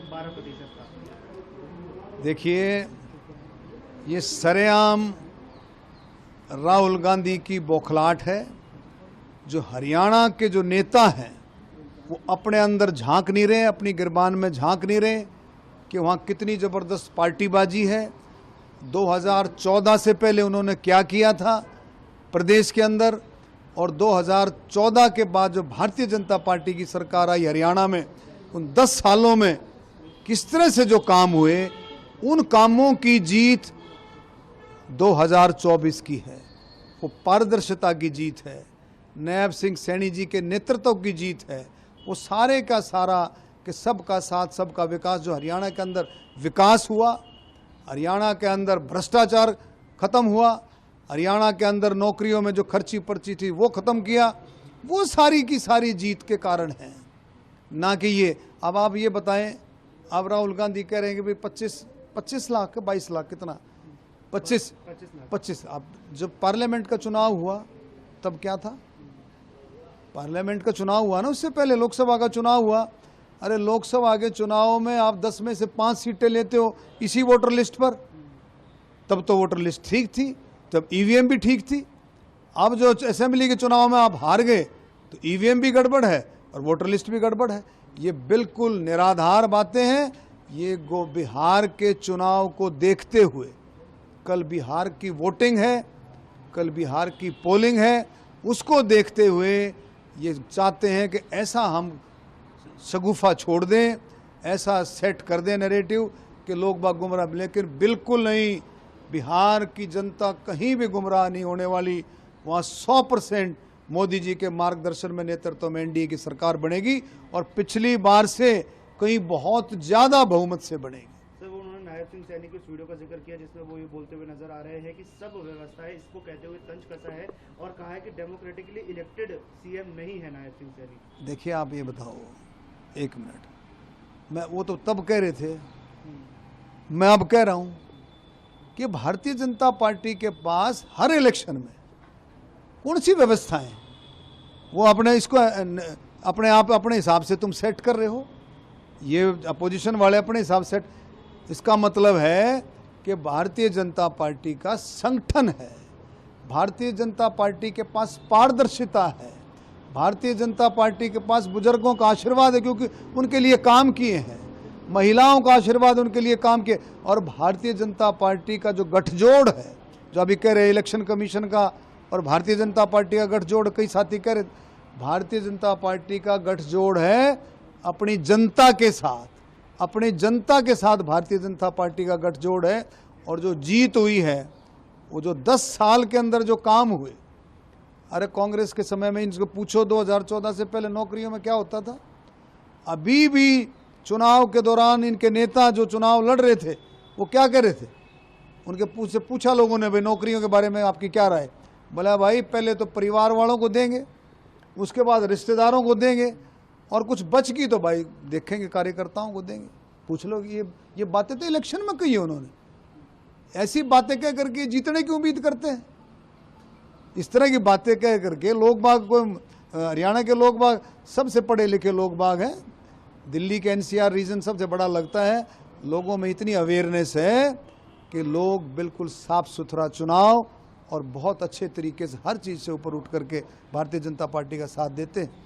12% था। देखिए, ये सरेआम राहुल गांधी की बौखलाहट है। जो हरियाणा के जो नेता हैं वो अपने अंदर झांक नहीं रहे, अपनी गिरबान में झांक नहीं रहे कि वहाँ कितनी ज़बरदस्त पार्टीबाजी है। 2014 से पहले उन्होंने क्या किया था प्रदेश के अंदर, और 2014 के बाद जो भारतीय जनता पार्टी की सरकार आई हरियाणा में, उन 10 सालों में किस तरह से जो काम हुए, उन कामों की जीत 2024 की है। वो पारदर्शिता की जीत है, नायब सिंह सैनी जी के नेतृत्व की जीत है। वो सारे का सारा कि सबका साथ सबका विकास, जो हरियाणा के अंदर विकास हुआ, हरियाणा के अंदर भ्रष्टाचार खत्म हुआ, हरियाणा के अंदर नौकरियों में जो खर्ची पर्ची थी वो खत्म किया, वो सारी की सारी जीत के कारण है, ना कि ये। अब आप ये बताएं, अब राहुल गांधी कह रहे हैं कि भाई 25 लाख 22 लाख कितना 25। अब जब पार्लियामेंट का चुनाव हुआ तब क्या था? पार्लियामेंट का चुनाव हुआ ना, उससे पहले लोकसभा का चुनाव हुआ। अरे लोकसभा के चुनाव में आप 10 में से 5 सीटें लेते हो इसी वोटर लिस्ट पर। तब तो वोटर लिस्ट ठीक थी, तब ईवीएम भी ठीक थी। अब जो असेंबली के चुनाव में आप हार गए तो ईवीएम भी गड़बड़ है और वोटर लिस्ट भी गड़बड़ है। ये बिल्कुल निराधार बातें हैं। ये बिहार के चुनाव को देखते हुए, कल बिहार की वोटिंग है, कल बिहार की पोलिंग है, उसको देखते हुए ये चाहते हैं कि ऐसा हम शगुफा छोड़ दें, ऐसा सेट कर दें नैरेटिव कि लोग बाग गुमराह। लेकिन बिल्कुल नहीं, बिहार की जनता कहीं भी गुमराह नहीं होने वाली। वहाँ 100% मोदी जी के मार्गदर्शन में, नेतृत्व में एनडीए की सरकार बनेगी और पिछली बार से कहीं बहुत ज़्यादा बहुमत से बनेगी। सर, वो उन्होंने नायब सिंह सैनी के उस वीडियो का जिक्र किया जिसमें वो ये बोलते हुए नजर आ रहे हैं कि सब व्यवस्था है, इसको कहते हुए तंज कसा है और कहा है कि डेमोक्रेटिकली इलेक्टेड सीएम नहीं है नायब सिंह सैनी। देखिए, आप ये बताओ, एक मिनट, मैं वो तो तब कह रहे थे, मैं अब कह रहा हूँ कि भारतीय जनता पार्टी के पास हर इलेक्शन में कौन सी व्यवस्था है? वो अपने इसको अपने आप अपने हिसाब से तुम सेट कर रहे हो। ये अपोजिशन वाले अपने हिसाब से। इसका मतलब है कि भारतीय जनता पार्टी का संगठन है, भारतीय जनता पार्टी के पास पारदर्शिता है, भारतीय जनता पार्टी के पास बुजुर्गों का आशीर्वाद है क्योंकि उनके लिए काम किए हैं, महिलाओं का आशीर्वाद उनके लिए काम किए। और भारतीय जनता पार्टी का जो गठजोड़ है, जो अभी कह रहे इलेक्शन कमीशन का और भारतीय जनता पार्टी का गठजोड़, कई साथी कह रहे, भारतीय जनता पार्टी का गठजोड़ है अपनी जनता के साथ, अपनी जनता के साथ भारतीय जनता पार्टी का गठजोड़ है। और जो जीत हुई है, वो जो 10 साल के अंदर जो काम हुए, अरे कांग्रेस के समय में इनको पूछो 2014 से पहले नौकरियों में क्या होता था। अभी भी चुनाव के दौरान इनके नेता जो चुनाव लड़ रहे थे वो क्या कह रहे थे, उनके पूछा लोगों ने, भाई नौकरियों के बारे में आपकी क्या राय? बोला भाई पहले तो परिवार वालों को देंगे, उसके बाद रिश्तेदारों को देंगे, और कुछ बच गई तो भाई देखेंगे कार्यकर्ताओं को देंगे। पूछ लो, ये बातें तो इलेक्शन में कही है उन्होंने। ऐसी बातें कह करके जीतने की उम्मीद करते हैं? इस तरह की बातें कह करके लोग बाग को, हरियाणा के लोग बाग सबसे पढ़े लिखे लोग बाग हैं, दिल्ली के एनसीआर रीजन सबसे बड़ा लगता है। लोगों में इतनी अवेयरनेस है कि लोग बिल्कुल साफ सुथरा चुनाव और बहुत अच्छे तरीके से हर चीज़ से ऊपर उठ करके भारतीय जनता पार्टी का साथ देते हैं।